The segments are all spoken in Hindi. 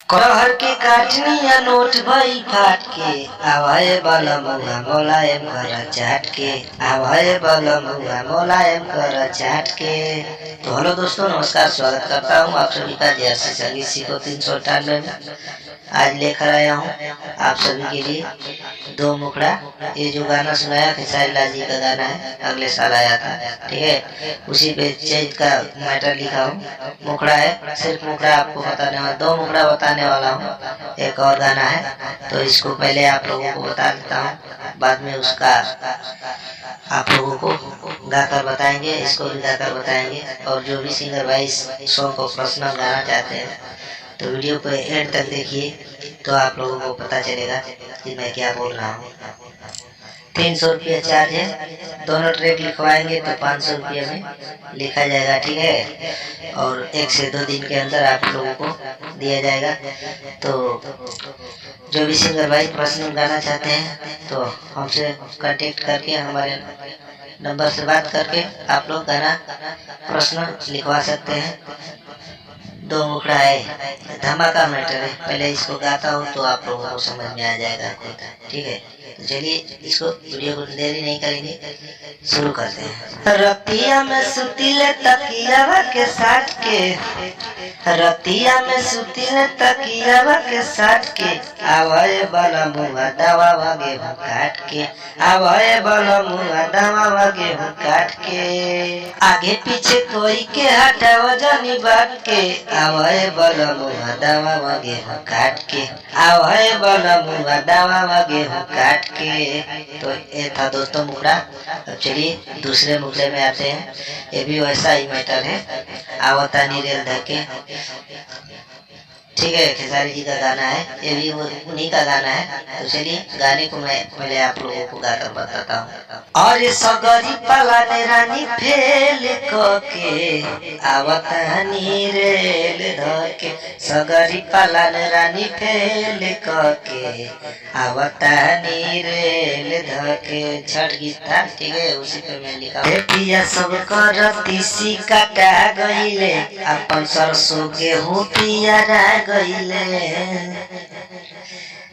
करहर के काटनिया नोट भई फाट के आवाए वाला मुआ मोलायम कर चाट के आवाए वाला मुआ मोलायम कर चाट के। तो हेलो दोस्तों, नमस्कार, स्वागत करता हूँ आप सभी का जैसे संगीत सीखो 398 में। आज लेकर आया हूँ आप सभी के लिए दो मुखड़ा। ये जो गाना सुनाया खेसारी लाल जी का गाना है, अगले साल आया था, ठीक है। उसी पे चैत का मैटर लिखा हूँ। मुखड़ा है, सिर्फ मुखड़ा आपको बताने वाला, दो मुखड़ा बताने वाला हूँ। एक और गाना है, तो इसको पहले आप लोगों को बता देता हूँ, बाद में उसका आप लोगों को गाकर बताएंगे, इसको भी गाकर बताएंगे। और जो भी सिंगर भाई इस सॉन्ग को पर्सनल गाना चाहते हैं तो वीडियो को एंड तक देखिए, तो आप लोगों को पता चलेगा कि मैं क्या बोल रहा हूँ। 300 रुपया चार्ज है, दोनों ट्रैक लिखवाएंगे तो 500 रुपया में लिखा जाएगा, ठीक है। और 1 से 2 दिन के अंदर आप लोगों को दिया जाएगा। तो जो भी सिंगर भाई पर्सनल गाना चाहते हैं तो हमसे कांटेक्ट करके, हमारे नंबर से बात करके आप लोग गाना पर्सनल लिखवा सकते हैं। दो मुखड़ा है, धमाका मैटर है। पहले इसको गाता हूँ तो आप लोगों को समझ में आ जाएगा, ठीक है। तो चलिए इसको वीडियो को देरी नहीं करेंगे, शुरू करते हैं। रतिया में सुतीले तकियावा के साथ के, रतिया में सुतीले तकियावा के साथ के आवाए वाला मुआ दवा वागे काट के, आवाए वाला मुआ दवा वागे काट के। आगे पीछे कोई के हटावा जानी बात के, आवाए वाला मुआ दवा वागे काट के, आवाए वाला मुआ दवा वागे काट के। तो ये था दोस्तों मुखड़ा। अब चलिए दूसरे मुखड़े में आते हैं। ये भी वैसा ही मैटर है, आवता नीरेल धके, ठीक है। खेसारी जी का गाना है, ये भी उन्हीं का गाना है। तो चलिए गाने को मैं पहले आप लोगों को गाकर बताता हूँ। और सगरी पाला ने रानी फेल के आवता नीरेल धके, सगरी पाला ने रानी फेल के आवता नीरेल धके। छठ गीत था, ठीक है, उसी पे मैं लिखा। पिया सब कर तीसी काटा गईले, अपन सरसों गेहूं पिया गईले।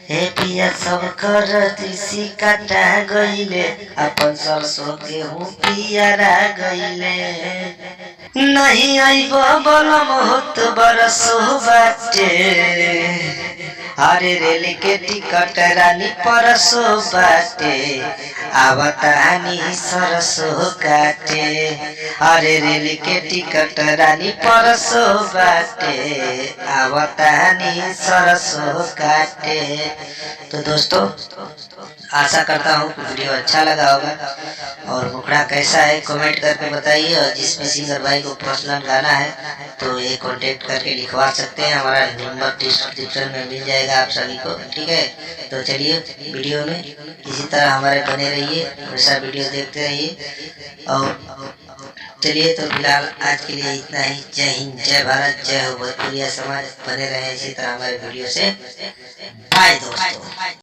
हे पिया सब कर तीसी काटा गईले, अपन सरसों गेहूं पिया गईले। नहीं आइब बलम होत बरसो बाटे, अरे रेल के टिकट रानी परसो बाटे, आवतानी सरसो काटे। अरे रेल के टिकट रानी परसो बाटे, आवतानी सरसो काटे। तो दोस्तों आशा करता हूँ वीडियो अच्छा लगा होगा। और मुखड़ा कैसा है कमेंट करके बताइए। और जिसमें सिंगर भाई को पर्सनल गाना है तो ये कांटेक्ट करके लिखवा सकते हैं, हमारा नंबर डिस्क्रिप्शन में मिल जाएगा आप सभी को, ठीक है। तो चलिए वीडियो में इसी तरह हमारे बने रहिए, हमेशा वीडियो देखते रहिए। और चलिए तो फिलहाल आज के लिए इतना ही। जय हिंद, जय भारत, जय हो भोजपुरिया समाज। बने रहे इसी तरह हमारे वीडियो से। बाय दोस्तों।